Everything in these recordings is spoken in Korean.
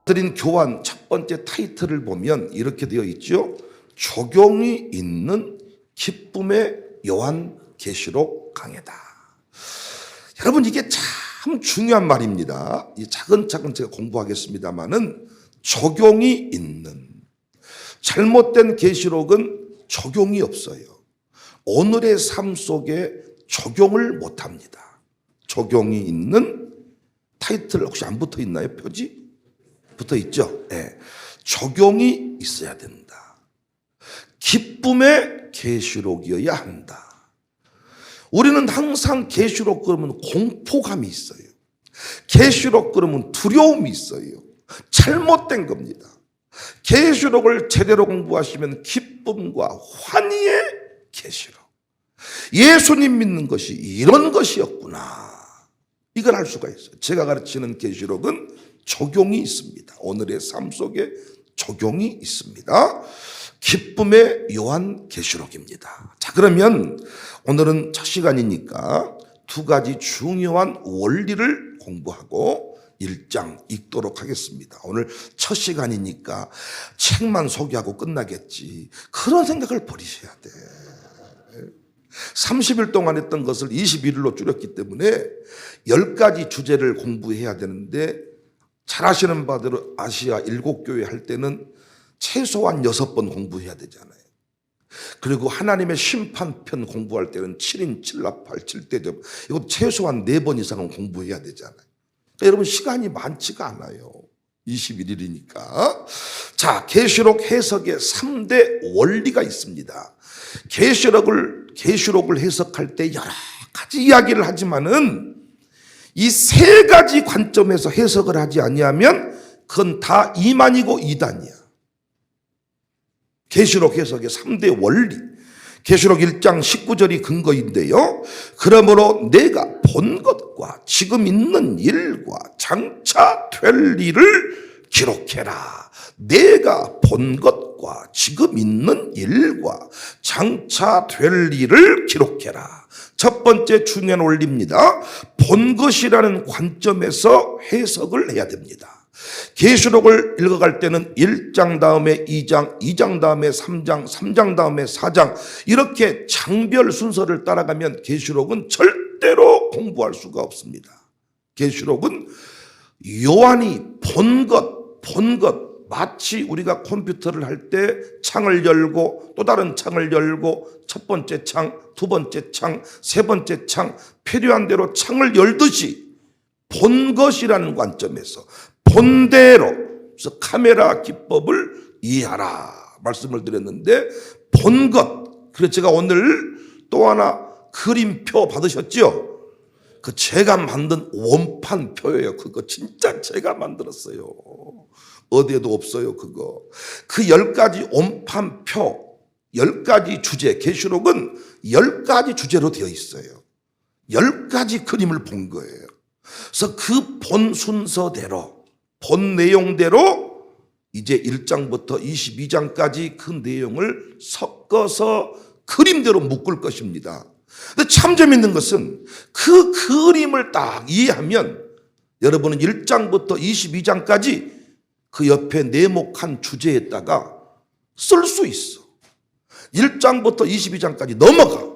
드린 교환 첫 번째 타이틀을 보면 이렇게 되어 있죠. 적용이 있는 기쁨의 요한계시록 강해다. 여러분, 이게 참 중요한 말입니다. 차근차근 제가 공부하겠습니다마는 적용이 있는, 잘못된 계시록은 적용이 없어요. 오늘의 삶 속에 적용을 못합니다. 적용이 있는 타이틀 혹시 안 붙어 있나요? 표지? 붙어 있죠? 네. 적용이 있어야 된다. 기쁨의 계시록이어야 한다. 우리는 항상 계시록 그러면 공포감이 있어요. 계시록 그러면 두려움이 있어요. 잘못된 겁니다. 계시록을 제대로 공부하시면 기쁨과 환희의 계시록. 예수님 믿는 것이 이런 것이었구나. 이걸 알 수가 있어요. 제가 가르치는 계시록은 적용이 있습니다. 오늘의 삶 속에 적용이 있습니다. 기쁨의 요한계시록입니다. 자, 그러면 오늘은 첫 시간이니까 두 가지 중요한 원리를 공부하고 1장 읽도록 하겠습니다. 오늘 첫 시간이니까 책만 소개하고 끝나겠지, 그런 생각을 버리셔야 돼. 30일 동안 했던 것을 21일로 줄였기 때문에 10가지 주제를 공부해야 되는데, 잘 아시는 바대로 아시아 7교회 할 때는 최소한 6번 공부해야 되잖아요. 그리고 하나님의 심판편 공부할 때는 7인 7나팔 7대접, 이거 최소한 4번 이상은 공부해야 되잖아요. 그러니까 여러분, 시간이 많지가 않아요. 21일이니까. 자, 계시록 해석의 3대 원리가 있습니다. 계시록을 해석할 때 여러 가지 이야기를 하지만은 이 3가지 관점에서 해석을 하지 아니하면 그건 다 이만이고 이단이야. 계시록 해석의 3대 원리. 계시록 1장 19절이 근거인데요. 그러므로 내가 본 것과 지금 있는 일과 장차 될 일을 기록해라. 내가 본 것과 지금 있는 일과 장차 될 일을 기록해라. 첫 번째 중요한 원리입니다. 본 것이라는 관점에서 해석을 해야 됩니다. 계시록을 읽어갈 때는 1장 다음에 2장, 2장 다음에 3장, 3장 다음에 4장, 이렇게 장별 순서를 따라가면 계시록은 절대로 공부할 수가 없습니다. 계시록은 요한이 본 것, 마치 우리가 컴퓨터를 할 때 창을 열고 또 다른 창을 열고 첫 번째 창, 두 번째 창, 세 번째 창, 필요한 대로 창을 열듯이 본 것이라는 관점에서 본대로, 그래서 카메라 기법을 이해하라 말씀을 드렸는데, 본 것. 그래서 제가 오늘 또 하나 그림표 받으셨죠? 그 제가 만든 원판표예요. 그거 진짜 제가 만들었어요. 어디에도 없어요, 그거. 그 10가지 원판표, 10가지 주제, 계시록은 10가지 주제로 되어 있어요. 10가지 그림을 본 거예요. 그래서 그 본 순서대로, 본 내용대로 이제 1장부터 22장까지 그 내용을 섞어서 그림대로 묶을 것입니다. 근데 참 재밌는 것은 그 그림을 딱 이해하면 여러분은 1장부터 22장까지 그 옆에 네모칸 주제에다가 쓸 수 있어. 1장부터 22장까지 넘어가.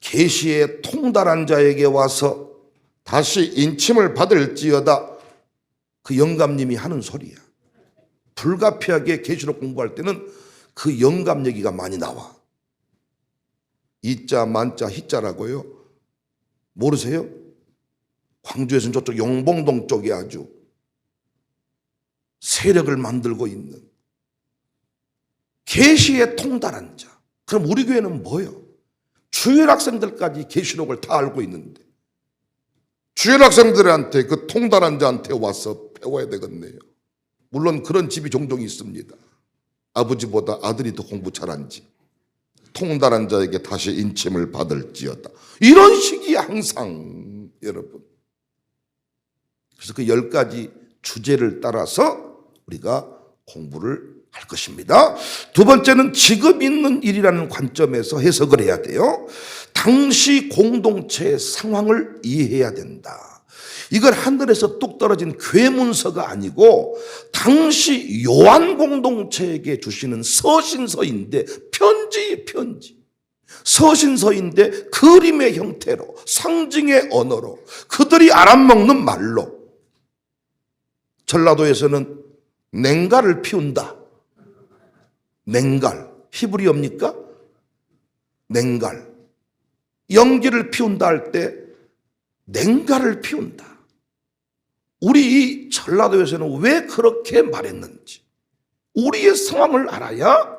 계시에 통달한 자에게 와서 다시 인침을 받을지어다. 그 영감님이 하는 소리야. 불가피하게 계시록 공부할 때는 그 영감 얘기가 많이 나와. 이자 만자 희자라고요. 모르세요? 광주에서는 저쪽 용봉동 쪽에 아주 세력을 만들고 있는 계시에 통달한 자. 그럼 우리 교회는 뭐예요? 주일 학생들까지 계시록을 다 알고 있는데 주일 학생들한테 그 통달한 자한테 와서 배워야 되겠네요. 물론 그런 집이 종종 있습니다. 아버지보다 아들이 더 공부 잘한지. 통달한 자에게 다시 인침을 받을지어다. 이런 식이 항상 여러분. 그래서 그 10가지 주제를 따라서 우리가 공부를 할 것입니다. 두 번째는 지금 있는 일이라는 관점에서 해석을 해야 돼요. 당시 공동체의 상황을 이해해야 된다. 이걸 하늘에서 뚝 떨어진 괴문서가 아니고 당시 요한 공동체에게 주시는 서신서인데 편지의 편지. 서신서인데 그림의 형태로 상징의 언어로 그들이 알아먹는 말로 전라도에서는 냉갈을 피운다. 냉갈. 히브리어입니까? 냉갈. 연기를 피운다 할 때 냉갈을 피운다. 우리 이 전라도에서는 왜 그렇게 말했는지 우리의 상황을 알아야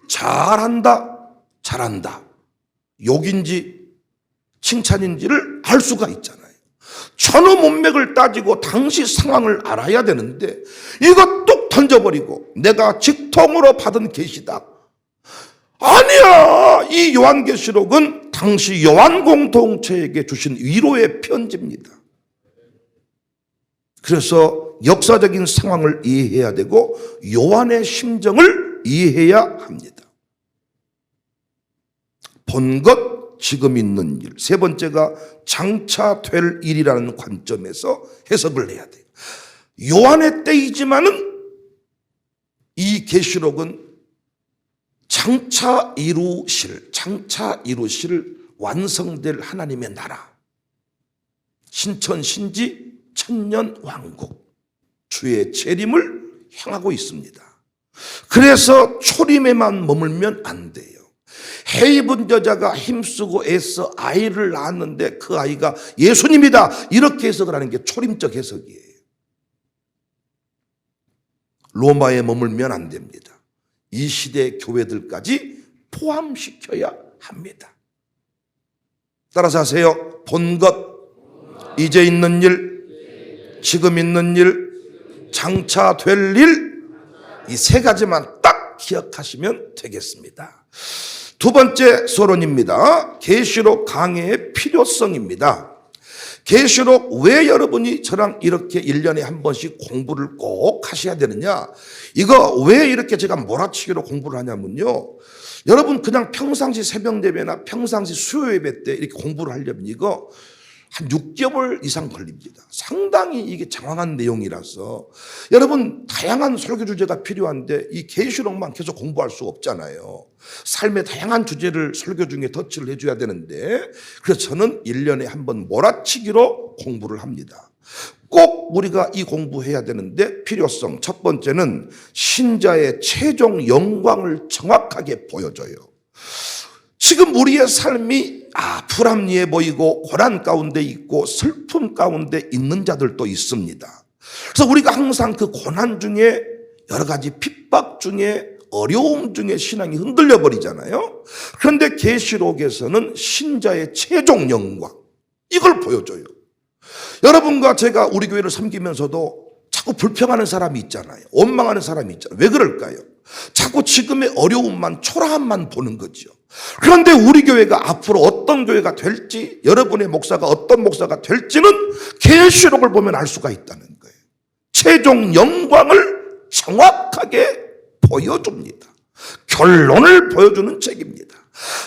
잘한다, 잘한다. 욕인지 칭찬인지를 알 수가 있잖아요. 전후 문맥을 따지고 당시 상황을 알아야 되는데 이거 뚝 던져버리고 내가 직통으로 받은 계시다. 아니야. 이 요한계시록은 당시 요한 공동체에게 주신 위로의 편지입니다. 그래서 역사적인 상황을 이해해야 되고 요한의 심정을 이해해야 합니다. 본 것, 지금 있는 일. 세 번째가 장차 될 일이라는 관점에서 해석을 해야 돼요. 요한의 때이지만은 이 계시록은 장차 이루실 완성될 하나님의 나라. 신천 신지 천년 왕국. 주의 재림을 향하고 있습니다. 그래서 초림에만 머물면 안 돼요. 해 입은 여자가 힘쓰고 애써 아이를 낳았는데 그 아이가 예수님이다. 이렇게 해석을 하는 게 초림적 해석이에요. 로마에 머물면 안 됩니다. 이 시대 교회들까지 포함시켜야 합니다. 따라서 하세요. 본 것, 이제 있는 일, 지금 있는 일, 장차 될 일, 이 세 가지만 딱 기억하시면 되겠습니다. 두 번째 서론입니다. 계시록 강해의 필요성입니다. 계시록 왜 여러분이 저랑 이렇게 1년에 한 번씩 공부를 꼭 하셔야 되느냐? 이거 왜 이렇게 제가 몰아치기로 공부를 하냐면요. 여러분 그냥 평상시 새벽 예배나 평상시 수요 예배 때 이렇게 공부를 하려면 이거 한 6개월 이상 걸립니다. 상당히 이게 장황한 내용이라서 여러분 다양한 설교 주제가 필요한데 이 계시록만 계속 공부할 수 없잖아요. 삶의 다양한 주제를 설교 중에 터치를 해줘야 되는데 그래서 저는 1년에 한 번 몰아치기로 공부를 합니다. 꼭 우리가 이 공부해야 되는데 필요성 첫 번째는 신자의 최종 영광을 정확하게 보여줘요. 지금 우리의 삶이 불합리해 보이고 고난 가운데 있고 슬픔 가운데 있는 자들도 있습니다. 그래서 우리가 항상 그 고난 중에 여러 가지 핍박 중에 어려움 중에 신앙이 흔들려 버리잖아요. 그런데 계시록에서는 신자의 최종 영광 이걸 보여줘요. 여러분과 제가 우리 교회를 섬기면서도 자꾸 불평하는 사람이 있잖아요. 원망하는 사람이 있잖아요. 왜 그럴까요? 자꾸 지금의 어려움만 초라함만 보는 거죠. 그런데 우리 교회가 앞으로 어떤 교회가 될지 여러분의 목사가 어떤 목사가 될지는 계시록을 보면 알 수가 있다는 거예요. 최종 영광을 정확하게 보여줍니다. 결론을 보여주는 책입니다.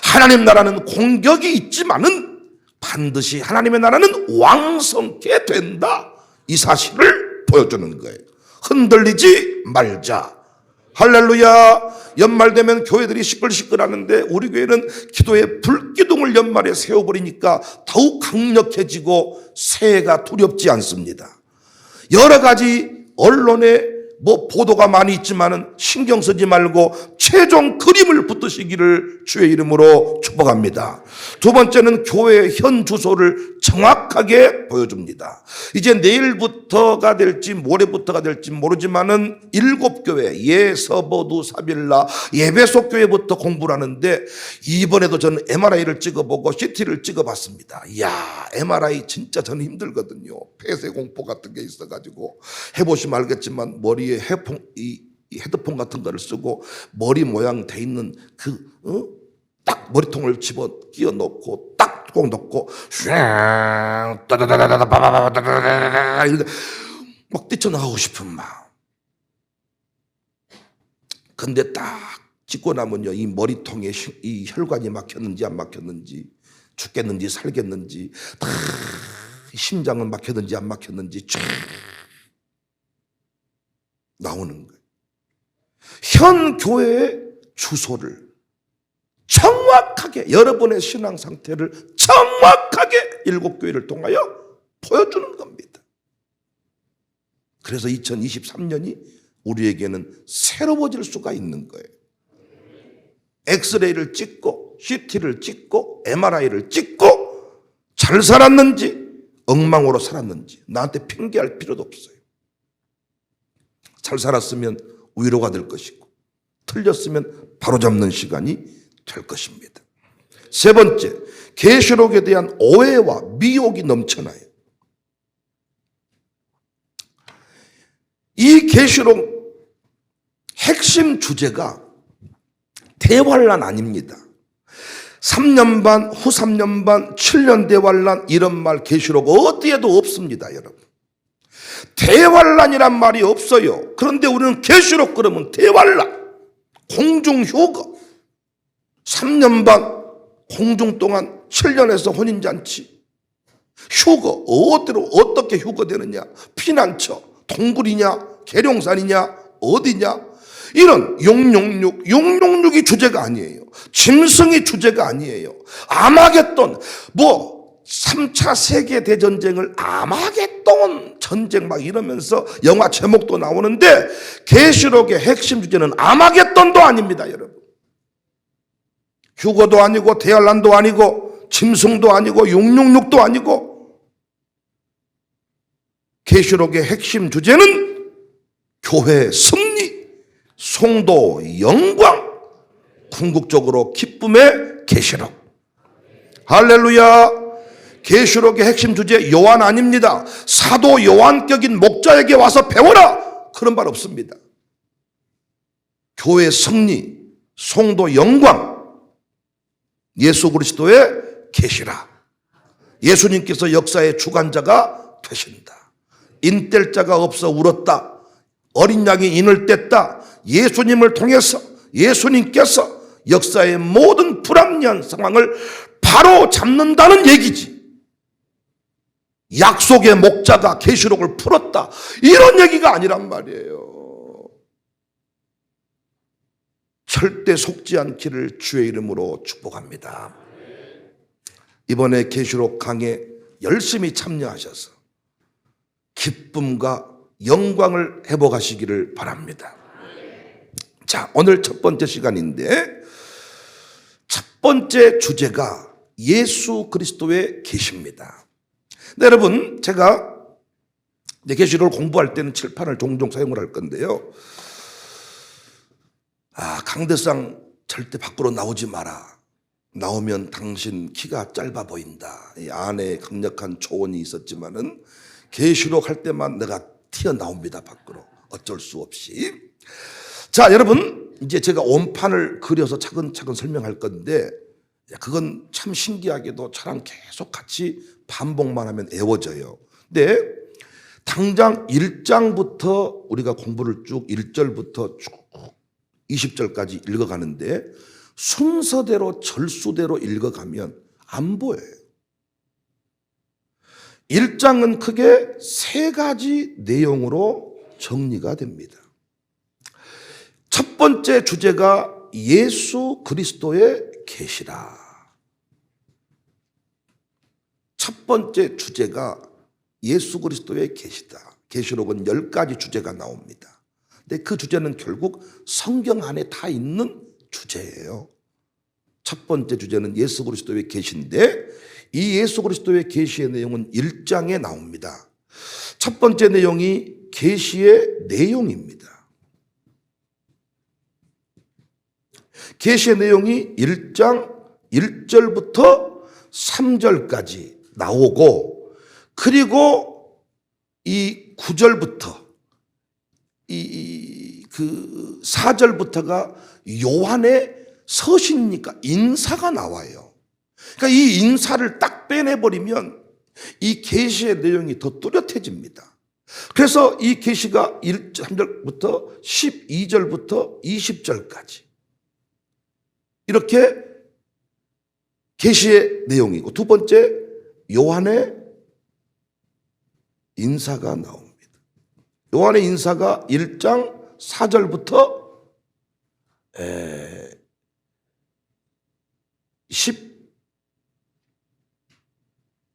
하나님 나라는 공격이 있지만은 반드시 하나님의 나라는 왕성케 된다. 이 사실을 보여주는 거예요. 흔들리지 말자. 할렐루야. 연말 되면 교회들이 시끌시끌하는데 우리 교회는 기도의 불기둥을 연말에 세워버리니까 더욱 강력해지고 새해가 두렵지 않습니다. 여러 가지 언론에 보도가 많이 있지만은 신경 쓰지 말고 최종 그림을 붙드시기를 주의 이름으로 축복합니다. 두 번째는 교회의 현 주소를 정확하게 보여줍니다. 이제 내일부터가 될지 모레부터가 될지 모르지만은 7교회 예서버두 사빌라 예배소 교회부터 공부를 하는데 이번에도 저는 MRI를 찍어보고 CT를 찍어봤습니다. 이야 MRI 진짜 저는 힘들거든요. 폐쇄공포 같은 게 있어가지고 해보시면 알겠지만 머리에 이 헤드폰 같은 거를 쓰고 머리 모양 돼 있는 딱 머리통을 집어 끼워 넣고 딱 꼭 넣고 막 뛰쳐나가고 싶은 마음. 근데 딱 찍고 나면요 이 머리통에 이 혈관이 막혔는지 안 막혔는지 죽겠는지 살겠는지 다 심장은 막혔는지 안 막혔는지 쫙 나오는 거예요. 현 교회의 주소를 정확하게, 여러분의 신앙 상태를 정확하게 7교회를 통하여 보여주는 겁니다. 그래서 2023년이 우리에게는 새로워질 수가 있는 거예요. 엑스레이를 찍고 CT를 찍고 MRI를 찍고 잘 살았는지 엉망으로 살았는지 나한테 핑계할 필요도 없어요. 잘 살았으면 위로가 될 것이고 틀렸으면 바로잡는 시간이 될 것입니다. 세 번째, 계시록에 대한 오해와 미혹이 넘쳐나요. 이 계시록 핵심 주제가 대환란 아닙니다. 3년 반, 후 3년 반, 7년 대환란 이런 말 계시록 어디에도 없습니다, 여러분. 대환란이란 말이 없어요. 그런데 우리는 계시록 그러면 대환란, 공중효거, 3년 반 공중 동안 7년에서 혼인잔치, 휴거, 어디로 어떻게 휴거되느냐, 피난처, 동굴이냐, 계룡산이냐, 어디냐, 이런 666이 주제가 아니에요. 짐승이 주제가 아니에요. 아마겟돈, 3차 세계대전쟁을 아마겟돈 전쟁 막 이러면서 영화 제목도 나오는데 계시록의 핵심 주제는 아마겟돈도 아닙니다, 여러분. 휴거도 아니고 대환란도 아니고 짐승도 아니고 666도 아니고 계시록의 핵심 주제는 교회의 승리, 성도 영광, 궁극적으로 기쁨의 계시록. 할렐루야. 계시록의 핵심 주제 요한 아닙니다. 사도 요한격인 목자에게 와서 배워라, 그런 말 없습니다. 교회의 승리, 성도 영광, 예수 그리스도의 계시라. 예수님께서 역사의 주관자가 되신다. 인뗄 자가 없어 울었다. 어린 양이 인을 뗐다. 예수님을 통해서 예수님께서 역사의 모든 불합리한 상황을 바로 잡는다는 얘기지. 약속의 목자가 계시록을 풀었다, 이런 얘기가 아니란 말이에요. 절대 속지 않기를 주의 이름으로 축복합니다. 이번에 계시록 강에 열심히 참여하셔서 기쁨과 영광을 회복하시기를 바랍니다. 자, 오늘 첫 번째 시간인데 첫 번째 주제가 예수 그리스도의 계시입니다. 네, 여러분, 제가 계시록을 공부할 때는 칠판을 종종 사용을 할 건데요. 강대상 절대 밖으로 나오지 마라. 나오면 당신 키가 짧아 보인다. 이 안에 강력한 조언이 있었지만은 계시록 할 때만 내가 튀어나옵니다, 밖으로. 어쩔 수 없이. 자, 여러분, 이제 제가 원판을 그려서 차근차근 설명할 건데 그건 참 신기하게도 저랑 계속 같이 반복만 하면 애워져요. 근데 당장 1장부터 우리가 공부를 쭉 1절부터 쭉 20절까지 읽어가는데 순서대로 절수대로 읽어가면 안 보여요. 1장은 크게 3가지 내용으로 정리가 됩니다. 첫 번째 주제가 예수 그리스도의 계시라. 첫 번째 주제가 예수 그리스도의 계시다. 계시록은 10가지 주제가 나옵니다. 근데 그 주제는 결국 성경 안에 다 있는 주제예요. 첫 번째 주제는 예수 그리스도의 계시인데 이 예수 그리스도의 계시의 내용은 1장에 나옵니다. 첫 번째 내용이 계시의 내용입니다. 계시의 내용이 1장 1절부터 3절까지 나오고, 그리고 이 9절부터 그 4절부터가 요한의 서신이니까 인사가 나와요. 그러니까 이 인사를 딱 빼내버리면 이 계시의 내용이 더 뚜렷해집니다. 그래서 이 계시가 3절부터 12절부터 20절까지 이렇게 계시의 내용이고, 두 번째 요한의 인사가 나옵니다. 요한의 인사가 1장 4절부터 10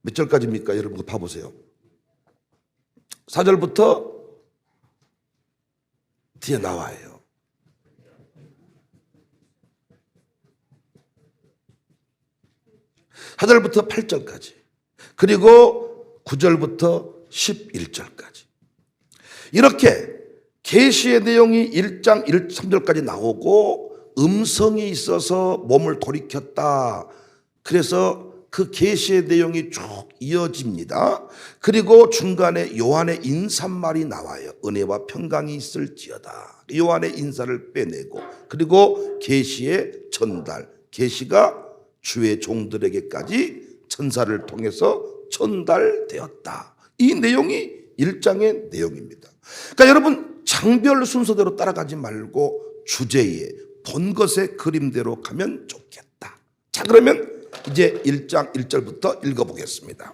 몇 절까지입니까? 여러분 봐보세요. 4절부터 뒤에 나와요. (4절부터) 8절까지, 그리고 9절부터 11절까지. 이렇게 계시의 내용이 1장 3절까지 나오고 음성이 있어서 몸을 돌이켰다. 그래서 그 계시의 내용이 쭉 이어집니다. 그리고 중간에 요한의 인사말이 나와요. 은혜와 평강이 있을지어다. 요한의 인사를 빼내고, 그리고 계시의 전달, 계시가 주의 종들에게까지 천사를 통해서 전달되었다. 이 내용이 1장의 내용입니다. 그러니까 여러분, 장별 순서대로 따라가지 말고 주제에 본 것의 그림대로 가면 좋겠다. 자, 그러면 이제 1장 1절부터 읽어보겠습니다.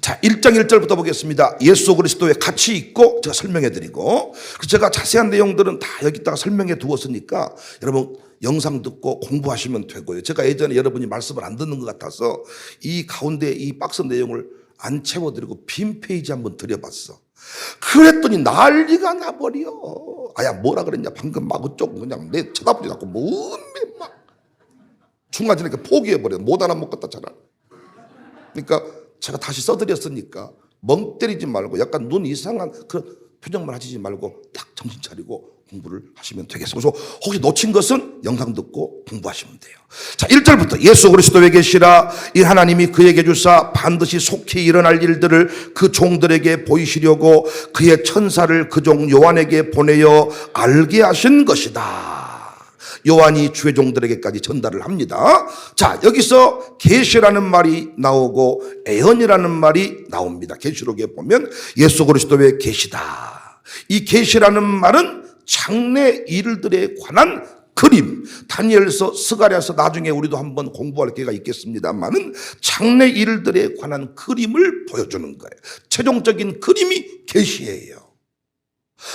자, 1장 1절부터 보겠습니다. 예수 그리스도의 가치 있고 제가 설명해 드리고, 제가 자세한 내용들은 다 여기다가 설명해 두었으니까 여러분 영상 듣고 공부하시면 되고요. 제가 예전에 여러분이 말씀을 안 듣는 것 같아서 이 가운데 이 박스 내용을 안 채워드리고 빈 페이지 한번 드려봤어. 그랬더니 난리가 나버려. 아야, 뭐라 그랬냐, 방금 막 어쩌고 그냥 내 쳐다보지 않고 막 중간에 포기해버려. 못 알아먹겠다 잘. 그러니까 제가 다시 써드렸으니까 멍 때리지 말고 약간 눈 이상한 그런 표정만 하시지 말고 딱 정신 차리고 공부를 하시면 되겠습니다. 그래서 혹시 놓친 것은 영상 듣고 공부하시면 돼요. 자, 1절부터 예수 그리스도에 계시라. 이 하나님이 그에게 주사 반드시 속히 일어날 일들을 그 종들에게 보이시려고 그의 천사를 그 종 요한에게 보내어 알게 하신 것이다. 요한이 주의 종들에게까지 전달을 합니다. 자, 여기서 계시라는 말이 나오고 애언이라는 말이 나옵니다. 계시록에 보면 예수 그리스도의 계시다. 이 계시라는 말은 장래 일들에 관한 그림, 다니엘서, 스가랴서 나중에 우리도 한번 공부할 기회가 있겠습니다만은 장래 일들에 관한 그림을 보여주는 거예요. 최종적인 그림이 계시예요.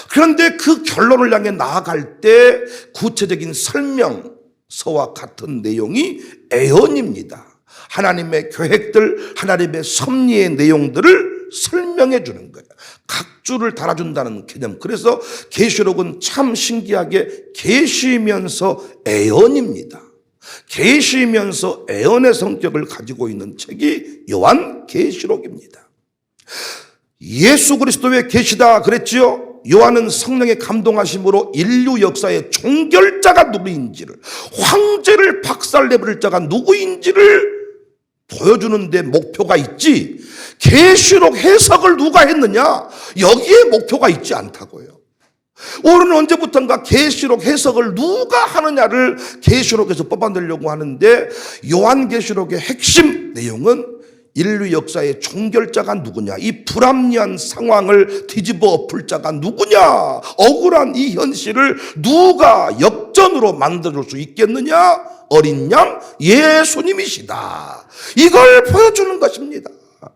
그런데 그 결론을 향해 나아갈 때 구체적인 설명서와 같은 내용이 애언입니다. 하나님의 계획들, 하나님의 섭리의 내용들을 설명해 주는 거예요. 각 줄을 달아준다는 개념. 그래서 계시록은 참 신기하게 계시면서 애언입니다. 계시면서 애언의 성격을 가지고 있는 책이 요한 계시록입니다. 예수 그리스도의 계시다 그랬지요. 요한은 성령의 감동하심으로 인류 역사의 종결자가 누구인지를, 황제를 박살내버릴 자가 누구인지를 보여주는 데 목표가 있지, 계시록 해석을 누가 했느냐, 여기에 목표가 있지 않다고요. 오늘은 언제부턴가 계시록 해석을 누가 하느냐를 계시록에서 뽑아내려고 하는데, 요한계시록의 핵심 내용은 인류 역사의 종결자가 누구냐, 이 불합리한 상황을 뒤집어 엎을 자가 누구냐, 억울한 이 현실을 누가 역전으로 만들어줄 수 있겠느냐, 어린 양 예수님이시다. 이걸 보여주는 것입니다.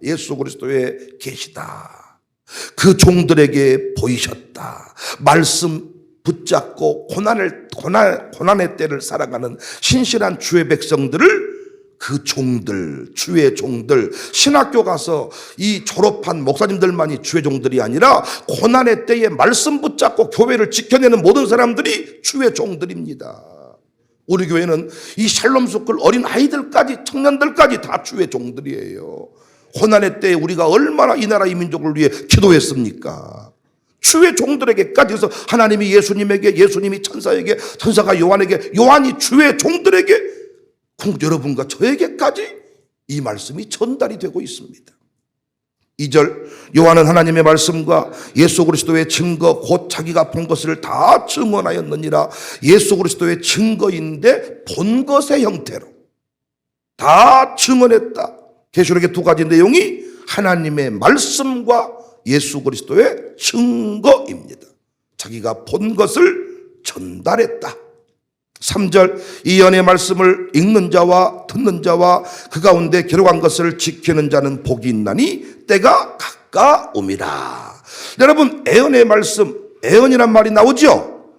예수 그리스도의 계시다. 그 종들에게 보이셨다. 말씀 붙잡고 고난의 때를 살아가는 신실한 주의 백성들을, 그 종들, 주의 종들, 신학교 가서 이 졸업한 목사님들만이 주의 종들이 아니라 고난의 때에 말씀 붙잡고 교회를 지켜내는 모든 사람들이 주의 종들입니다. 우리 교회는 이 샬롬 스쿨 어린 아이들까지, 청년들까지 다 주의 종들이에요. 고난의 때에 우리가 얼마나 이 나라 이 민족을 위해 기도했습니까? 주의 종들에게까지. 해서 하나님이 예수님에게, 예수님이 천사에게, 천사가 요한에게, 요한이 주의 종들에게, 여러분과 저에게까지 이 말씀이 전달이 되고 있습니다. 2절, 요한은 하나님의 말씀과 예수 그리스도의 증거 곧 자기가 본 것을 다 증언하였느니라. 예수 그리스도의 증거인데 본 것의 형태로 다 증언했다. 계시록의 두 가지 내용이 하나님의 말씀과 예수 그리스도의 증거입니다. 자기가 본 것을 전달했다. 3절, 이 연의 말씀을 읽는 자와 듣는 자와 그 가운데 기록한 것을 지키는 자는 복이 있나니 때가 가까움이라. 여러분, 애언의 말씀, 애언이란 말이 나오죠.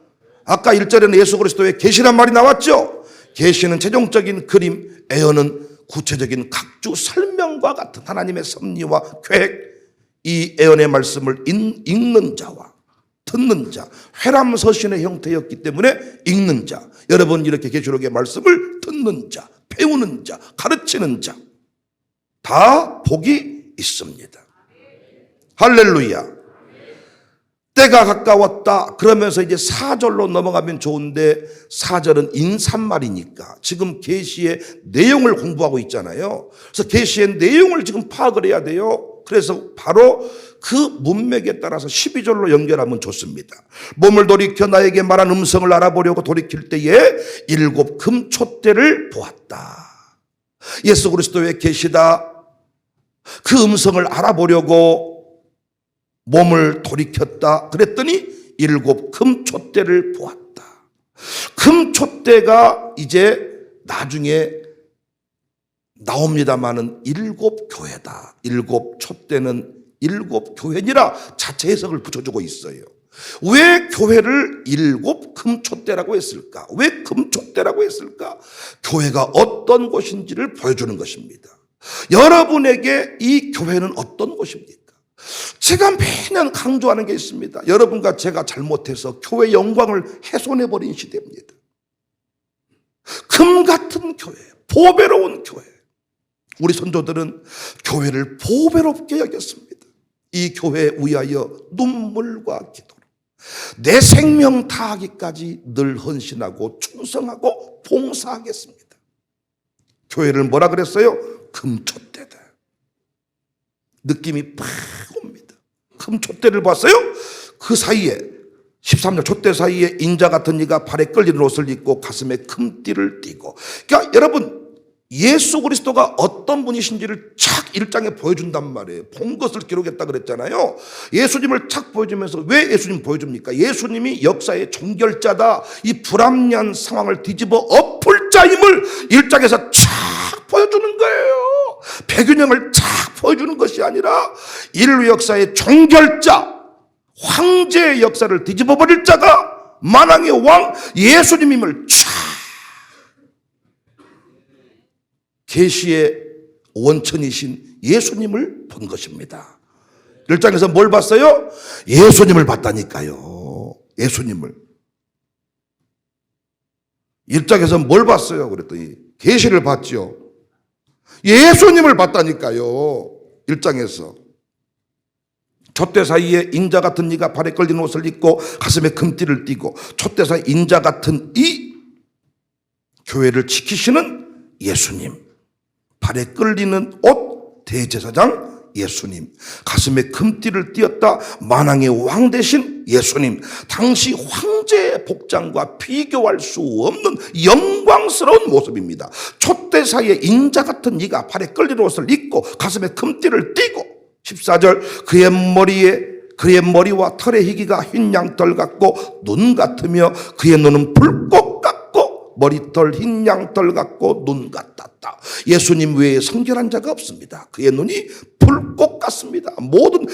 아까 1절에는 예수 그리스도의 계시란 말이 나왔죠. 계시는 최종적인 그림, 애언은 구체적인 각주 설명과 같은 하나님의 섭리와 계획. 이 애언의 말씀을 읽는 자와 듣는 자, 회람서신의 형태였기 때문에 읽는 자, 여러분 이렇게 계시록의 말씀을 듣는 자, 배우는 자, 가르치는 자, 다 복이 있습니다. 할렐루야. 때가 가까웠다 그러면서 이제 4절로 넘어가면 좋은데, 4절은 인사말이니까 지금 계시의 내용을 공부하고 있잖아요. 그래서 계시의 내용을 지금 파악을 해야 돼요. 그래서 바로 그 문맥에 따라서 12절로 연결하면 좋습니다. 몸을 돌이켜 나에게 말한 음성을 알아보려고 돌이킬 때에 7 금촛대를 보았다. 예수 그리스도의 계시다. 그 음성을 알아보려고 몸을 돌이켰다. 그랬더니 7 금촛대를 보았다. 금촛대가 이제 나중에 나옵니다마는 7 교회다. 7 촛대는 7 교회니라 자체 해석을 붙여주고 있어요. 왜 교회를 7 금촛대라고 했을까? 왜 금촛대라고 했을까? 교회가 어떤 곳인지를 보여주는 것입니다. 여러분에게 이 교회는 어떤 곳입니까? 제가 매년 강조하는 게 있습니다. 여러분과 제가 잘못해서 교회 영광을 훼손해버린 시대입니다. 금 같은 교회, 보배로운 교회. 우리 선조들은 교회를 보배롭게 여겼습니다. 이 교회에 위하여 눈물과 기도로 내 생명 다하기까지 늘 헌신하고 충성하고 봉사하겠습니다. 교회를 뭐라 그랬어요? 금촛대다. 느낌이 팍 옵니다. 금촛대를 봤어요? 그 사이에 13년 촛대 사이에 인자 같은 이가 발에 끌리는 옷을 입고 가슴에 금띠를 띠고. 그러니까 여러분, 예수 그리스도가 어떤 분이신지를 착 1장에 보여준단 말이에요. 본 것을 기록했다 그랬잖아요. 예수님을 착 보여주면서 왜 예수님 보여줍니까? 예수님이 역사의 종결자다. 이 불합리한 상황을 뒤집어 엎을 자임을 1장에서 착 보여주는 거예요. 배균형을 착 보여주는 것이 아니라 인류 역사의 종결자, 황제의 역사를 뒤집어 버릴 자가 만왕의 왕 예수님임을 쫙 계시의 원천이신 예수님을 본 것입니다. 1장에서 뭘 봤어요? 예수님을 봤다니까요. 예수님을. 1장에서 뭘 봤어요? 그랬더니 계시를 봤죠. 예수님을 봤다니까요. 1장에서. 촛대 사이에 인자 같은 이가 발에 끌린 옷을 입고 가슴에 금띠를 띠고, 촛대 사이 인자 같은 이 교회를 지키시는 예수님, 발에 끌리는 옷 대제사장 예수님, 가슴에 금띠를 띠었다 만왕의 왕 되신 예수님, 당시 황제의 복장과 비교할 수 없는 영광스러운 모습입니다. 촛대 사이에 인자 같은 이가 발에 끌리는 옷을 입고 가슴에 금띠를 띠고, 14절 그의 머리와 털의 희기가 흰 양털 같고 눈 같으며 그의 눈은 불꽃 같고 머리털 흰 양털 같고 눈 같았다. 예수님 외에 성결한 자가 없습니다. 그의 눈이 불꽃 같습니다. 모든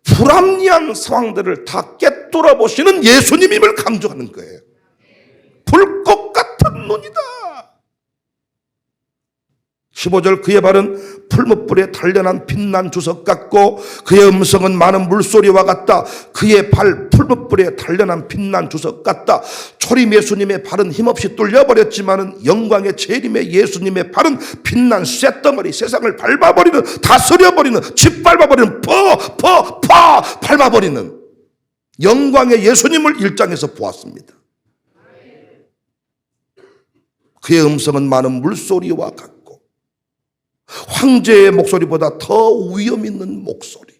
불합리한 상황들을 다 꿰뚫어 보시는 예수님임을 강조하는 거예요. 불꽃 같은 눈이다. 15절 그의 발은 풀무불에 단련한 빛난 주석 같고 그의 음성은 많은 물소리와 같다. 그의 발 풀무불에 단련한 빛난 주석 같다. 초림 예수님의 발은 힘없이 뚫려버렸지만은 영광의 재림의 예수님의 발은 빛난 쇳덩어리, 세상을 밟아버리는, 다스려버리는, 짓밟아버리는, 밟아버리는 영광의 예수님을 1장에서 보았습니다. 그의 음성은 많은 물소리와 같고 황제의 목소리보다 더 위험 있는 목소리.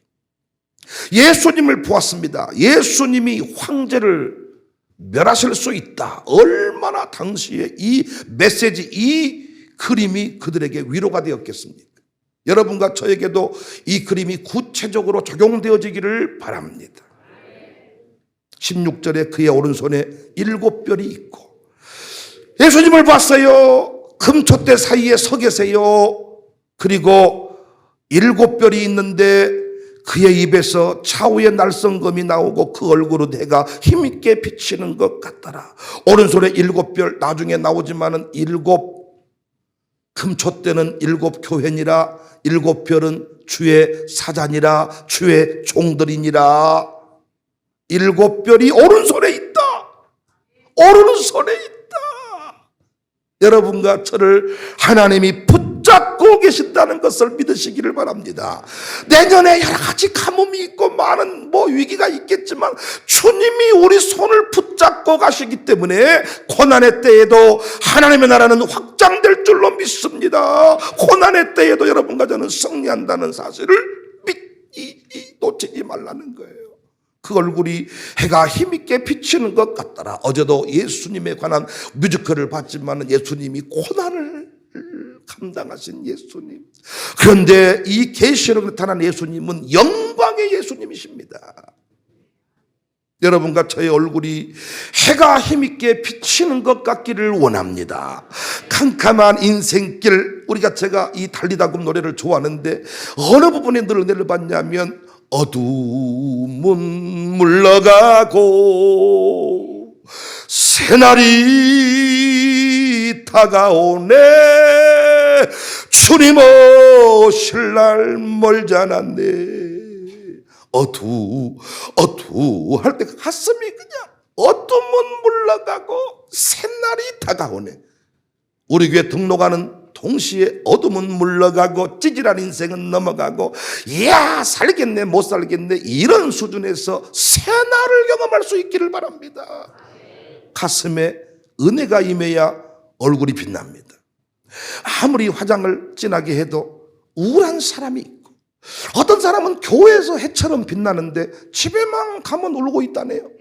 예수님을 보았습니다. 예수님이 황제를 멸하실 수 있다. 얼마나 당시에 이 메시지, 이 그림이 그들에게 위로가 되었겠습니까? 여러분과 저에게도 이 그림이 구체적으로 적용되어지기를 바랍니다. 16절에 그의 오른손에 7별이 있고, 예수님을 봤어요. 금촛대 사이에 서 계세요. 그리고 7별이 있는데 그의 입에서 차후의 날성검이 나오고 그 얼굴은 해가 힘있게 비치는 것 같더라. 오른손에 7별, 나중에 나오지만은 7 금초 때는 7 교회니라. 7별은 주의 사자니라. 주의 종들이니라. 7별이 오른손에 있다. 오른손에 있다. 여러분과 저를 하나님이 붙잡고 계신다는 것을 믿으시기를 바랍니다. 내년에 여러 가지 가뭄이 있고 많은 위기가 있겠지만 주님이 우리 손을 붙잡고 가시기 때문에 고난의 때에도 하나님의 나라는 확장될 줄로 믿습니다. 고난의 때에도 여러분과 저는 승리한다는 사실을 놓치지 말라는 거예요. 그 얼굴이 해가 힘있게 비치는 것 같더라. 어제도 예수님에 관한 뮤지컬을 봤지만 예수님이 고난을 감당하신 예수님. 그런데 이 계시록에 나타난 예수님은 영광의 예수님이십니다. 여러분과 저의 얼굴이 해가 힘있게 비치는 것 같기를 원합니다. 캄캄한 인생길, 제가 이 달리다금 노래를 좋아하는데 어느 부분에 늘 은혜를 받냐면 어둠은 물러가고 새날이 다가오네. 주님 오실 날 멀지 않았네. 어두 할 때 가슴이 그냥 어둠은 물러가고 새날이 다가오네. 우리 교회 등록하는 동시에 어둠은 물러가고 찌질한 인생은 넘어가고 이야 살겠네 못 살겠네 이런 수준에서 새날을 경험할 수 있기를 바랍니다. 가슴에 은혜가 임해야 얼굴이 빛납니다. 아무리 화장을 진하게 해도 우울한 사람이 있고 어떤 사람은 교회에서 해처럼 빛나는데 집에만 가면 울고 있다네요.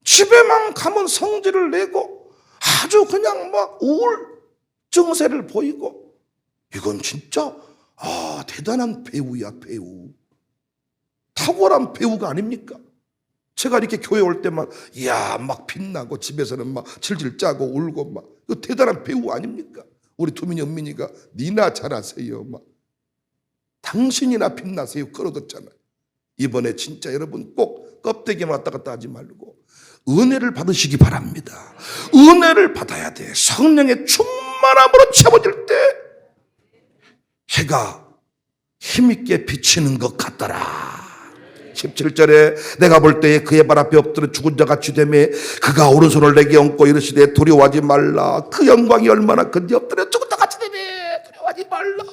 집에만 가면 성질을 내고 아주 그냥 우울 증세를 보이고 이건 진짜 대단한 배우야 배우. 탁월한 배우가 아닙니까? 제가 이렇게 교회 올 때만 막 빛나고 집에서는 막 질질 짜고 울고 이거 대단한 배우 아닙니까? 우리 두민이 은민이가 니나 잘하세요 당신이나 빛나세요 그러겠잖아요. 이번에 진짜 여러분 꼭 껍데기만 왔다 갔다 하지 말고 은혜를 받으시기 바랍니다. 은혜를 받아야 돼. 성령의 충만함으로 채워질 때 해가 힘있게 비치는 것 같더라. 17절에 내가 볼 때에 그의 발 앞에 엎드려 죽은 자 같이 되매 그가 오른손을 내게 얹고 이르시되 두려워하지 말라. 그 영광이 얼마나 큰지 엎드려 죽은 자 같이 되매 두려워하지 말라.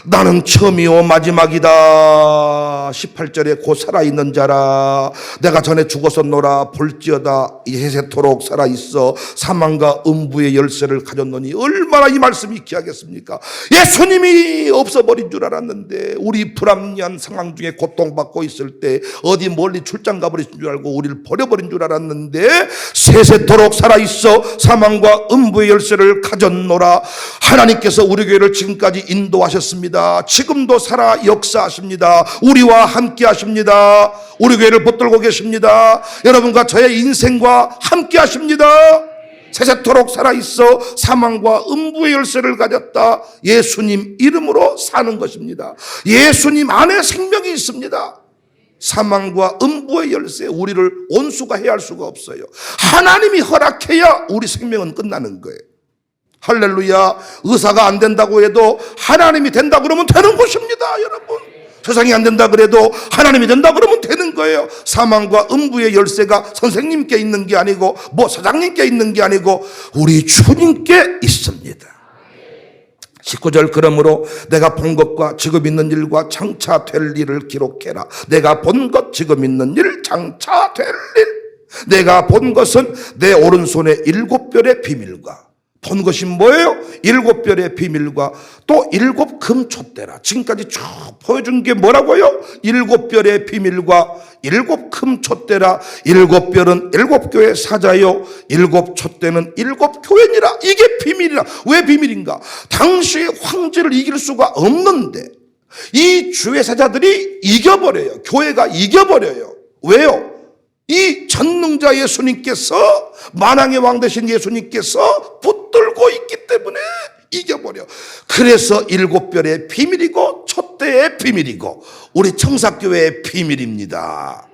나는 처음이요 마지막이다. 18절에 곧 살아있는 자라. 내가 전에 죽었었노라. 볼지어다 이세세토록 살아있어 사망과 음부의 열쇠를 가졌노니. 얼마나 이 말씀이 귀하겠습니까? 예수님이 없어버린 줄 알았는데 우리 불합리한 상황 중에 고통받고 있을 때 어디 멀리 출장 가버리신 줄 알고 우리를 버려버린 줄 알았는데 세세토록 살아있어 사망과 음부의 열쇠를 가졌노라. 하나님께서 우리 교회를 지금까지 인도하셨습니다. 지금도 살아 역사하십니다. 우리와 함께 하십니다. 우리 교회를 붙들고 계십니다. 여러분과 저의 인생과 함께 하십니다. 세세토록 살아있어 사망과 음부의 열쇠를 가졌다. 예수님 이름으로 사는 것입니다. 예수님 안에 생명이 있습니다. 사망과 음부의 열쇠, 우리를 온수가 해할 수가 없어요. 하나님이 허락해야 우리 생명은 끝나는 거예요. 할렐루야. 의사가 안 된다고 해도 하나님이 된다 그러면 되는 것입니다. 여러분, 세상이 안 된다 그래도 하나님이 된다 그러면 되는 거예요. 사망과 음부의 열쇠가 선생님께 있는 게 아니고 사장님께 있는 게 아니고 우리 주님께 있습니다. 19절 그러므로 내가 본 것과 지금 있는 일과 장차 될 일을 기록해라. 내가 본 것 지금 있는 일 장차 될 일. 내가 본 것은 내 오른손에 7별의 비밀과 본 것이 뭐예요? 7별의 비밀과 또 7 금촛대라. 지금까지 쭉 보여준 게 뭐라고요? 7별의 비밀과 7 금촛대라. 7별은 7교회 사자요 7 촛대는 7 교회니라. 이게 비밀이라. 왜 비밀인가? 당시 황제를 이길 수가 없는데 이 주의 사자들이 이겨버려요. 교회가 이겨버려요. 왜요? 이 전능자 예수님께서 만왕의 왕 되신 예수님께서 붙들고 있기 때문에 이겨버려. 그래서 일곱 별의 비밀이고 촛대의 비밀이고 우리 청사교회의 비밀입니다.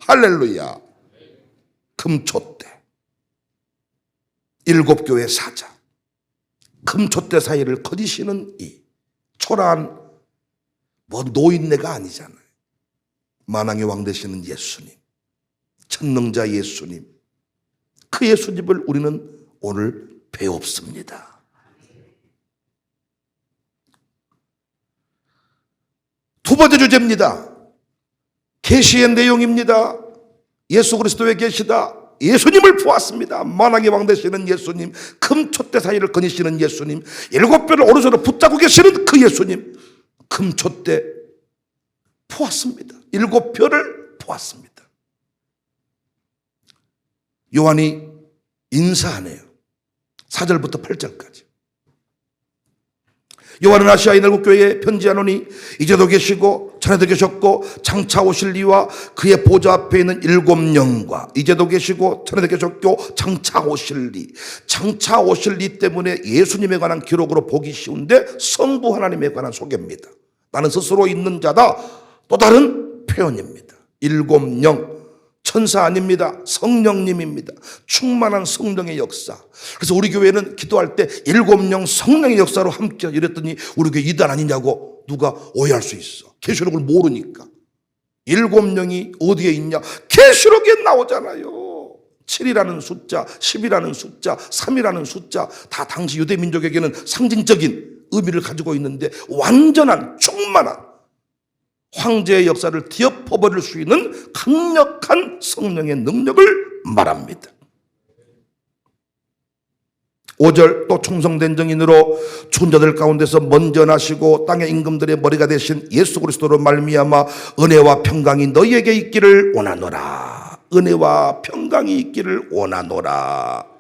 할렐루야. 금촛대, 일곱 교회 사자, 금촛대 사이를 거니시는 이 초라한 노인네가 아니잖아요. 만왕의 왕 되시는 예수님, 천능자 예수님, 그 예수님을 우리는 오늘 배웁습니다. 두 번째 주제입니다. 계시의 내용입니다. 예수 그리스도의 계시다. 예수님을 보았습니다. 만왕의 왕 되시는 예수님, 금촛대 사이를 거니시는 예수님, 일곱 별을 오른손으로 붙잡고 계시는 그 예수님, 금촛대 보았습니다. 일곱 별을 보았습니다. 요한이 인사하네요. 4절부터 8절까지. 요한은 아시아 일곱 교회에 편지하노니 이제도 계시고 전에도 계셨고 장차 오실 이와 그의 보좌 앞에 있는 일곱 영과 이제도 계시고 전에도 계셨고 장차 오실 이, 장차 오실 이 때문에 예수님에 관한 기록으로 보기 쉬운데 성부 하나님에 관한 소개입니다. 나는 스스로 있는 자다. 또 다른 표현입니다. 일곱 영, 천사 아닙니다. 성령님입니다. 충만한 성령의 역사. 그래서 우리 교회는 기도할 때 일곱 영 성령의 역사로 함께 이랬더니 우리 교회 이단 아니냐고 누가 오해할 수 있어. 계시록을 모르니까. 일곱 영이 어디에 있냐? 계시록에 나오잖아요. 7이라는 숫자, 10이라는 숫자, 3이라는 숫자 다 당시 유대 민족에게는 상징적인 의미를 가지고 있는데 완전한 충만한 황제의 역사를 뒤엎어버릴 수 있는 강력한 성령의 능력을 말합니다. 5절 또 충성된 정인으로 죽은 자들 가운데서 먼저 나시고 땅의 임금들의 머리가 되신 예수 그리스도로 말미암아 은혜와 평강이 너희에게 있기를 원하노라. 은혜와 평강이 있기를 원하노라.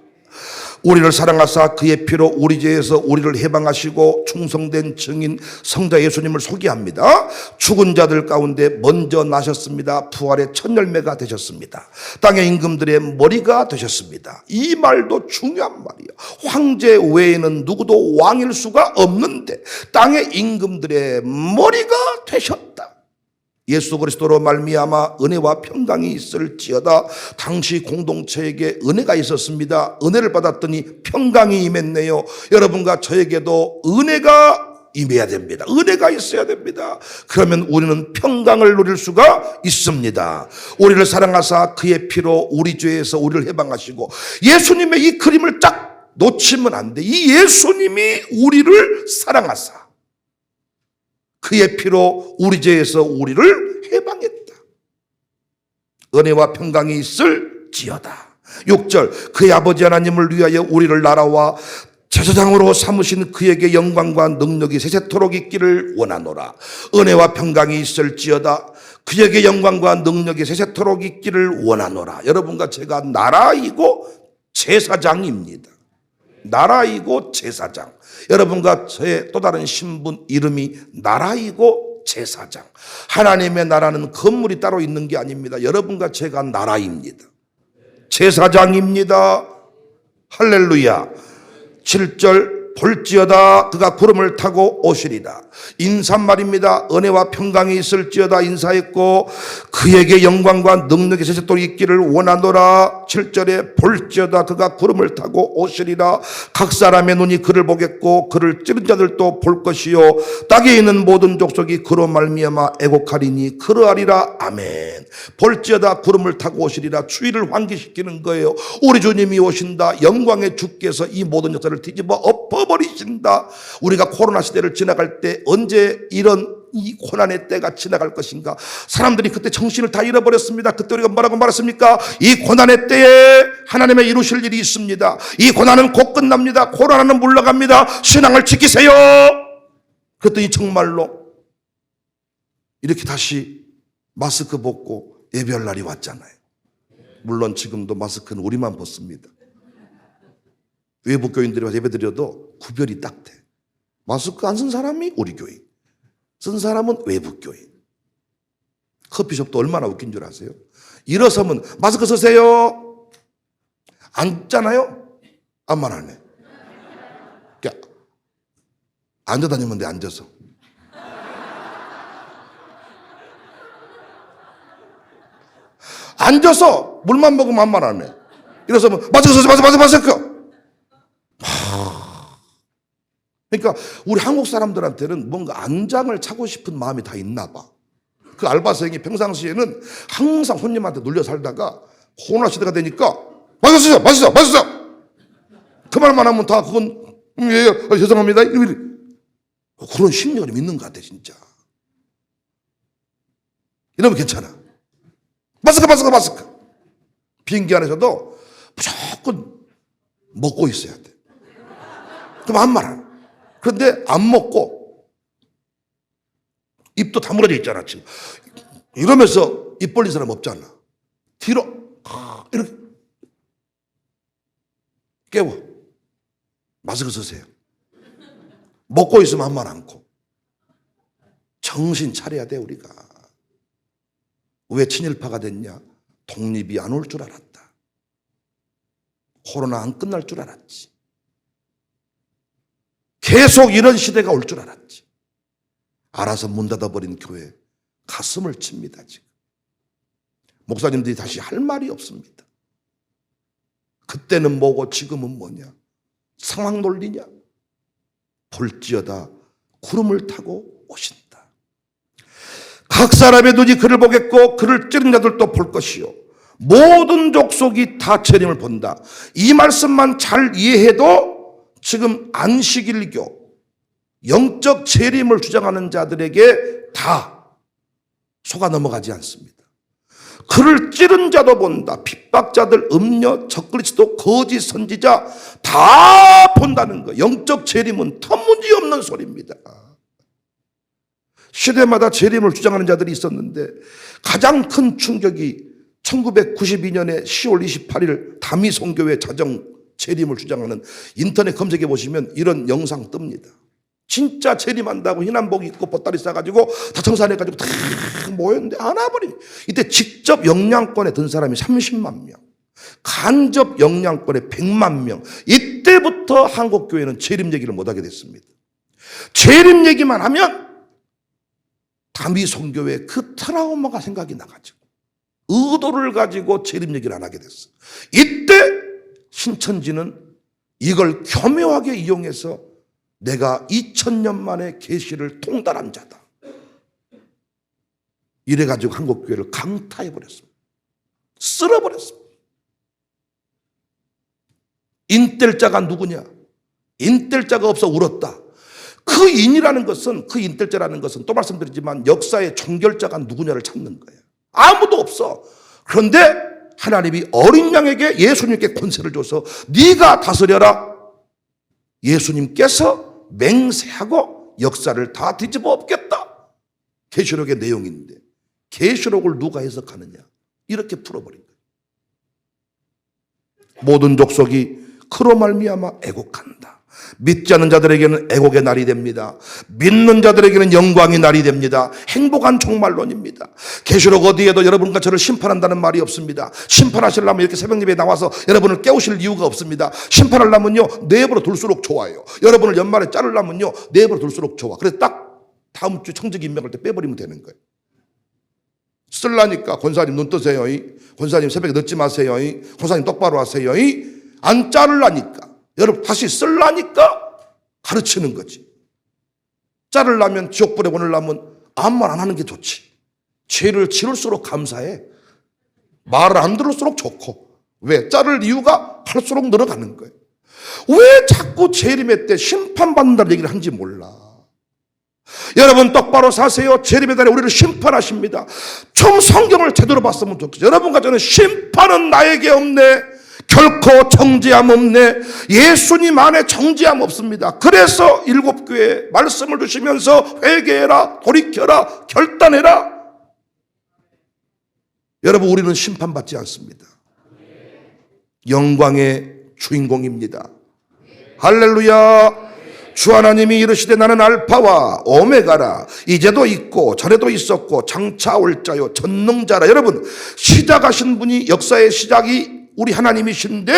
우리를 사랑하사 그의 피로 우리 죄에서 우리를 해방하시고 충성된 증인 성자 예수님을 소개합니다. 죽은 자들 가운데 먼저 나셨습니다. 부활의 첫 열매가 되셨습니다. 땅의 임금들의 머리가 되셨습니다. 이 말도 중요한 말이에요. 황제 외에는 누구도 왕일 수가 없는데 땅의 임금들의 머리가 되셨다. 예수 그리스도로 말미암아 은혜와 평강이 있을지어다. 당시 공동체에게 은혜가 있었습니다. 은혜를 받았더니 평강이 임했네요. 여러분과 저에게도 은혜가 임해야 됩니다. 은혜가 있어야 됩니다. 그러면 우리는 평강을 누릴 수가 있습니다. 우리를 사랑하사 그의 피로 우리 죄에서 우리를 해방하시고, 예수님의 이 그림을 딱 놓치면 안 돼. 이 예수님이 우리를 사랑하사 그의 피로 우리 죄에서 우리를 해방했다. 은혜와 평강이 있을지어다. 6절 그의 아버지 하나님을 위하여 우리를 나라와 제사장으로 삼으신 그에게 영광과 능력이 세세토록 있기를 원하노라. 은혜와 평강이 있을지어다. 그에게 영광과 능력이 세세토록 있기를 원하노라. 여러분과 제가 나라이고 제사장입니다. 나라이고 제사장. 여러분과 저의 또 다른 신분 이름이 나라이고 제사장. 하나님의 나라는 건물이 따로 있는 게 아닙니다. 여러분과 제가 나라입니다. 제사장입니다. 할렐루야. 7절 볼지어다 그가 구름을 타고 오시리다. 인사말입니다. 은혜와 평강이 있을지어다 인사했고 그에게 영광과 능력이 세세토록 있기를 원하노라. 7절에 볼지어다 그가 구름을 타고 오시리라. 각 사람의 눈이 그를 보겠고 그를 찌른 자들도 볼 것이요 땅에 있는 모든 족속이 그로 말미암아 애곡하리니 그러하리라. 아멘. 볼지어다 구름을 타고 오시리라. 추위를 환기시키는 거예요. 우리 주님이 오신다. 영광의 주께서 이 모든 역사를 뒤집어 엎어버리신다. 우리가 코로나 시대를 지나갈 때 언제 이런 이 고난의 때가 지나갈 것인가? 사람들이 그때 정신을 다 잃어버렸습니다. 그때 우리가 뭐라고 말했습니까? 이 고난의 때에 하나님의 이루실 일이 있습니다. 이 고난은 곧 끝납니다. 코로나는 물러갑니다. 신앙을 지키세요. 그랬더니 정말로 이렇게 다시 마스크 벗고 예배할 날이 왔잖아요. 물론 지금도 마스크는 우리만 벗습니다. 외부 교인들이 와서 예배드려도 구별이 딱 돼. 마스크 안 쓴 사람이 우리 교인, 쓴 사람은 외부 교인. 커피숍도 얼마나 웃긴 줄 아세요? 일어서면 마스크 쓰세요. 앉잖아요. 안만 하네. 앉아 다니면 돼, 앉아서. 앉아서 물만 먹으면 아무 말 안 해. 이래서 뭐, 마스크. 그러니까 우리 한국 사람들한테는 뭔가 안장을 차고 싶은 마음이 다 있나 봐. 그 알바생이 평상시에는 항상 손님한테 눌려 살다가 코로나 시대가 되니까 마스크 그 말만 하면 다 그건 예, 죄송합니다. 그런 심리가 좀 있는 것 같아 진짜. 이러면 괜찮아. 마스크. 비행기 안에서도 무조건 먹고 있어야 돼. 그럼 아무 말 안 해. 그런데 안 먹고 입도 다물어져 있잖아 지금. 이러면서 입 벌린 사람 없잖아. 뒤로 이렇게 깨워. 마스크 쓰세요. 먹고 있으면 아무 말 않고. 정신 차려야 돼 우리가. 왜 친일파가 됐냐? 독립이 안 올 줄 알았다. 코로나 안 끝날 줄 알았지. 계속 이런 시대가 올 줄 알았지. 알아서 문 닫아버린 교회 가슴을 칩니다 지금. 목사님들이 다시 할 말이 없습니다. 그때는 뭐고 지금은 뭐냐? 상황 논리냐? 볼지어다 구름을 타고 오신다. 각 사람의 눈이 그를 보겠고 그를 찌른 자들도 볼 것이요 모든 족속이 다 재림을 본다. 이 말씀만 잘 이해해도 지금 안식일교 영적 재림을 주장하는 자들에게 다 속아 넘어가지 않습니다. 그를 찌른 자도 본다. 핍박자들, 음녀, 적그리스도, 거짓 선지자 다 본다는 거. 영적 재림은 터무니없는 소리입니다. 시대마다 재림을 주장하는 자들이 있었는데 가장 큰 충격이 1992년에 10월 28일 다미성교회 자정 재림을 주장하는 인터넷 검색해 보시면 이런 영상 뜹니다. 진짜 재림한다고 흰한복 입고 보따리 싸가지고 다 청산해가지고 다 모였는데 안 와버리니. 이때 직접 영향권에 든 사람이 30만 명, 간접 영향권에 100만 명. 이때부터 한국교회는 재림 얘기를 못하게 됐습니다. 재림 얘기만 하면 다미성교회 그 트라우마가 생각이 나가지고 의도를 가지고 재림 얘기를 안 하게 됐어. 이때 신천지는 이걸 교묘하게 이용해서 내가 2000년 만에 계시를 통달한 자다. 이래가지고 한국교회를 강타해버렸습니다. 쓸어버렸습니다. 인뗄자가 누구냐? 인뗄자가 없어 울었다. 그 인이라는 것은, 그 인뗄자라는 것은 또 말씀드리지만 역사의 종결자가 누구냐를 찾는 거예요. 아무도 없어. 그런데 하나님이 어린 양에게 예수님께 권세를 줘서 네가 다스려라. 예수님께서 맹세하고 역사를 다 뒤집어 엎겠다. 계시록의 내용인데 계시록을 누가 해석하느냐? 이렇게 풀어버린 거예요. 모든 족속이 그로 말미암아 애곡한다. 믿지 않는 자들에게는 애곡의 날이 됩니다. 믿는 자들에게는 영광의 날이 됩니다. 행복한 종말론입니다. 계시록 어디에도 여러분과 저를 심판한다는 말이 없습니다. 심판하시려면 이렇게 새벽 예배에 나와서 여러분을 깨우실 이유가 없습니다. 심판하려면요 내버려 둘수록 좋아요. 여러분을 연말에 자르려면요 내버려 둘수록 좋아. 그래서 딱 다음 주 청직 임명할 때 빼버리면 되는 거예요. 쓸라니까 권사님 눈 뜨세요. 권사님 새벽에 늦지 마세요. 권사님 똑바로 하세요. 안 자르라니까. 여러분 다시 쓸라니까 가르치는 거지. 자르려면 지옥불에 보내려면 아무 말 안 하는 게 좋지. 죄를 지을수록 감사해. 말을 안 들을수록 좋고. 왜? 자를 이유가 할수록 늘어가는 거예요. 왜 자꾸 재림의 때 심판받는다는 얘기를 하는지 몰라. 여러분 똑바로 사세요. 재림의 날에 우리를 심판하십니다. 좀 성경을 제대로 봤으면 좋겠어요. 여러분과 저는 심판은 나에게 없네. 결코 정죄함 없네. 예수님 안에 정죄함 없습니다. 그래서 일곱 교회에 말씀을 주시면서 회개해라, 돌이켜라, 결단해라. 여러분 우리는 심판받지 않습니다. 영광의 주인공입니다. 할렐루야. 주 하나님이 이르시되 나는 알파와 오메가라. 이제도 있고 전에도 있었고 장차 올 자요 전능자라. 여러분 시작하신 분이, 역사의 시작이 우리 하나님이신데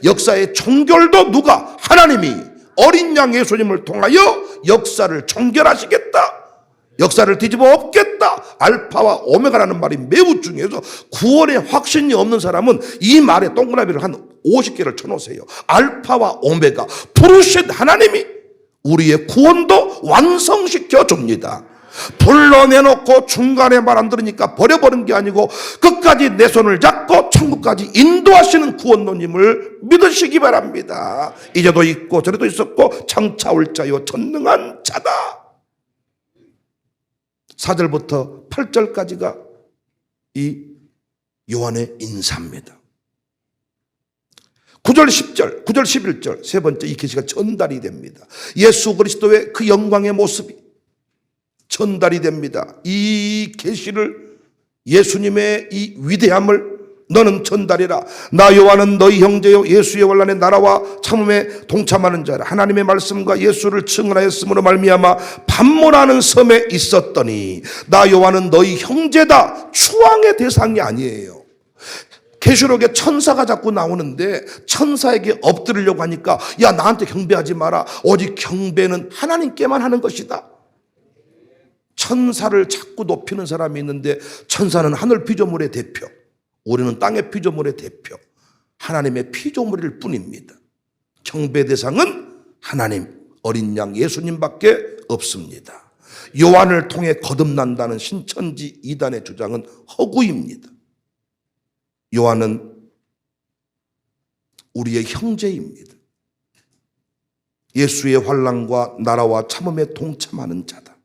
역사의 종결도 누가? 하나님이. 어린 양 예수님을 통하여 역사를 종결하시겠다, 역사를 뒤집어 엎겠다. 알파와 오메가라는 말이 매우 중요해서 구원에 확신이 없는 사람은 이 말에 동그라미를 한 50개를 쳐놓으세요. 알파와 오메가, 부르신 하나님이 우리의 구원도 완성시켜 줍니다. 불러내놓고 중간에 말 안 들으니까 버려버린 게 아니고 끝까지 내 손을 잡고 천국까지 인도하시는 구원노님을 믿으시기 바랍니다. 이제도 있고 저래도 있었고 장차 올 자요 전능한 자다. 4절부터 8절까지가 이 요한의 인사입니다. 9절 10절 9절 11절 세 번째 이 계시가 전달이 됩니다. 예수 그리스도의 그 영광의 모습이 전달이 됩니다. 이 계시를, 예수님의 이 위대함을 너는 전달해라. 나 요한은 너희 형제요 예수의 환난의 나라와 참음에 동참하는 자라. 하나님의 말씀과 예수를 증언하였으므로 말미암아 반모라는 섬에 있었더니 나 요한은 너희 형제다. 추앙의 대상이 아니에요. 계시록에 천사가 자꾸 나오는데 천사에게 엎드리려고 하니까 야, 나한테 경배하지 마라. 오직 경배는 하나님께만 하는 것이다. 천사를 자꾸 높이는 사람이 있는데 천사는 하늘 피조물의 대표, 우리는 땅의 피조물의 대표, 하나님의 피조물일 뿐입니다. 경배 대상은 하나님, 어린 양 예수님밖에 없습니다. 요한을 통해 거듭난다는 신천지 이단의 주장은 허구입니다. 요한은 우리의 형제입니다. 예수의 환난과 나라와 참음에 동참하는 자다.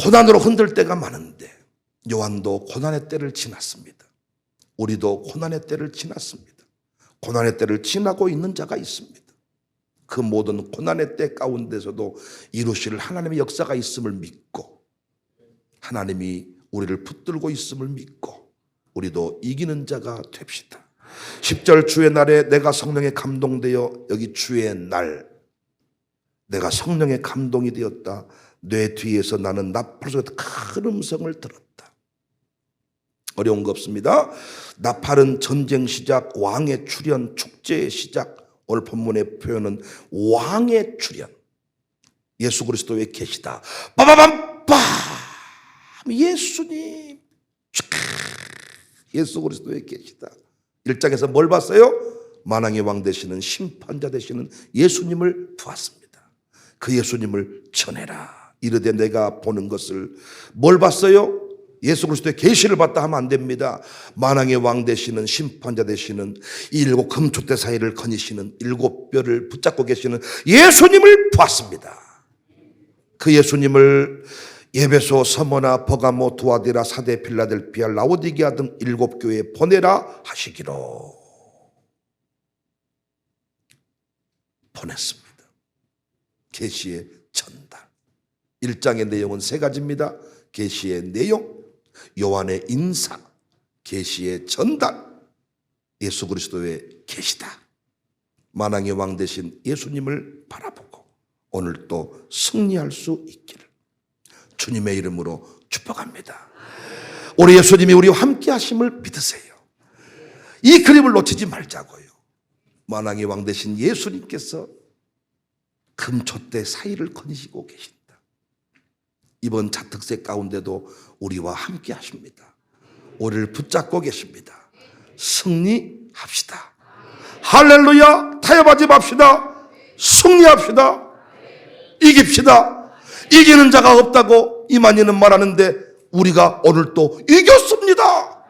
고난으로 흔들 때가 많은데 요한도 고난의 때를 지났습니다. 우리도 고난의 때를 지났습니다. 고난의 때를 지나고 있는 자가 있습니다. 그 모든 고난의 때 가운데서도 이루실 하나님의 역사가 있음을 믿고 하나님이 우리를 붙들고 있음을 믿고 우리도 이기는 자가 됩시다. 10절 주의 날에 내가 성령에 감동되어, 여기 주의 날 내가 성령에 감동이 되었다. 뇌 뒤에서 나는 나팔 소리 같은 큰 음성을 들었다. 어려운 거 없습니다. 나팔은 전쟁 시작, 왕의 출현, 축제의 시작. 오늘 본문의 표현은 왕의 출현, 예수 그리스도의 계시다. 빠바밤빠, 예수님, 예수 그리스도의 계시다. 1장에서 뭘 봤어요? 만왕의 왕 되시는 심판자 되시는 예수님을 보았습니다. 그 예수님을 전해라. 이르되 내가 보는 것을, 뭘 봤어요? 예수 그리스도의 계시를 봤다 하면 안 됩니다. 만왕의 왕 되시는 심판자 되시는 이 7 금촛대 사이를 거니시는 7 뼈를 붙잡고 계시는 예수님을 보았습니다. 그 예수님을 에베소, 서머나, 버가모, 두아디라, 사대, 필라델피아, 라오디게아 등 7 교회에 보내라 하시기로 보냈습니다. 계시의 전달. 1장의 내용은 3가지입니다. 계시의 내용, 요한의 인사, 계시의 전달, 예수 그리스도의 계시다. 만왕의 왕 되신 예수님을 바라보고 오늘 또 승리할 수 있기를 주님의 이름으로 축복합니다. 우리 예수님이 우리와 함께 하심을 믿으세요. 이 그림을 놓치지 말자고요. 만왕의 왕 되신 예수님께서 금촛대 사이를 거니시고 계신다. 이번 자특세 가운데도 우리와 함께 하십니다. 우리를 붙잡고 계십니다. 승리합시다. 할렐루야. 타협하지 맙시다. 승리합시다. 이깁시다. 이기는 자가 없다고 이만희는 말하는데 우리가 오늘 또 이겼습니다.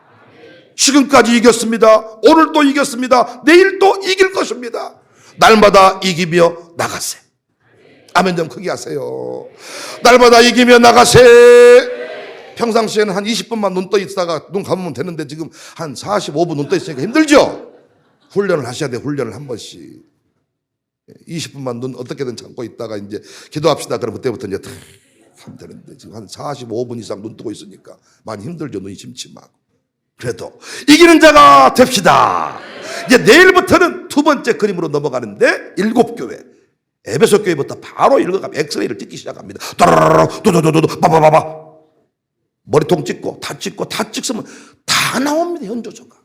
지금까지 이겼습니다. 오늘 또 이겼습니다. 내일 또 이길 것입니다. 날마다 이기며 나가세. 아멘 좀 크게 하세요. 날마다 이기며 나가세. 평상시에는 한 20분만 눈 떠 있다가 눈 감으면 되는데 지금 한 45분 눈 떠 있으니까 힘들죠? 훈련을 하셔야 돼요. 훈련을 한 번씩. 20분만 눈 어떻게든 참고 있다가 이제 기도합시다. 그럼 그때부터 이제 하면 되는데 지금 한 45분 이상 눈 뜨고 있으니까 많이 힘들죠. 눈이 침침하고. 그래도 이기는 자가 됩시다. 이제 내일부터는 2번째 그림으로 넘어가는데 7 교회. 에베소 교회부터 바로 읽어가면 엑스레이를 찍기 시작합니다. 따라라라, 도도도도도, 바바바바. 머리통 찍고, 다 찍고, 다 찍으면 다 나옵니다, 현조서가.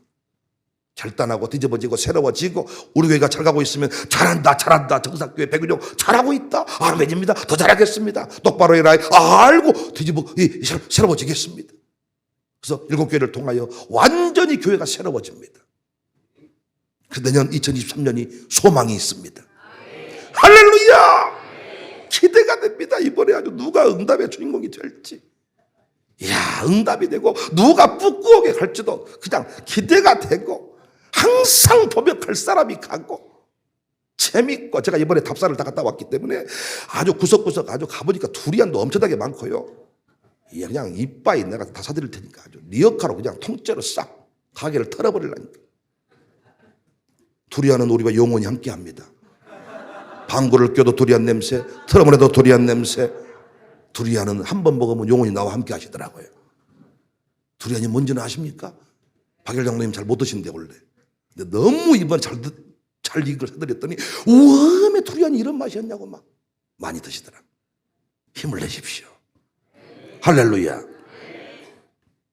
결단하고 뒤집어지고 새로워지고 우리 교회가 잘 가고 있으면 잘한다 잘한다 정삭교회 백은영 잘하고 있다 아멘입니다 더 잘하겠습니다 똑바로 해라 알고 뒤집어 새로워지겠습니다. 그래서 7교회를 통하여 완전히 교회가 새로워집니다. 그래서 내년 2023년이 소망이 있습니다. 할렐루야. 기대가 됩니다. 이번에 아주 누가 응답의 주인공이 될지 이야 응답이 되고 누가 뿌꾸하게 갈지도 그냥 기대가 되고 항상 보면 갈 사람이 가고 재밌고 제가 이번에 답사를 다 갔다 왔기 때문에 아주 구석구석 아주 가보니까 두리안도 엄청나게 많고요. 그냥 이빠이 내가 다 사드릴 테니까 아주 리어카로 그냥 통째로 싹 가게를 털어버리려니까. 두리안은 우리와 영원히 함께합니다. 방구를 껴도 두리안 냄새, 털어버려도 두리안 냄새. 두리안은 한 번 먹으면 영원히 나와 함께 하시더라고요. 두리안이 뭔지는 아십니까? 박열 장로님 잘 못 드시는데 원래. 근데 너무 이번 잘 이걸 해드렸더니 왜 두리안이 이런 맛이었냐고 막 많이 드시더라고요. 힘을 내십시오. 할렐루야.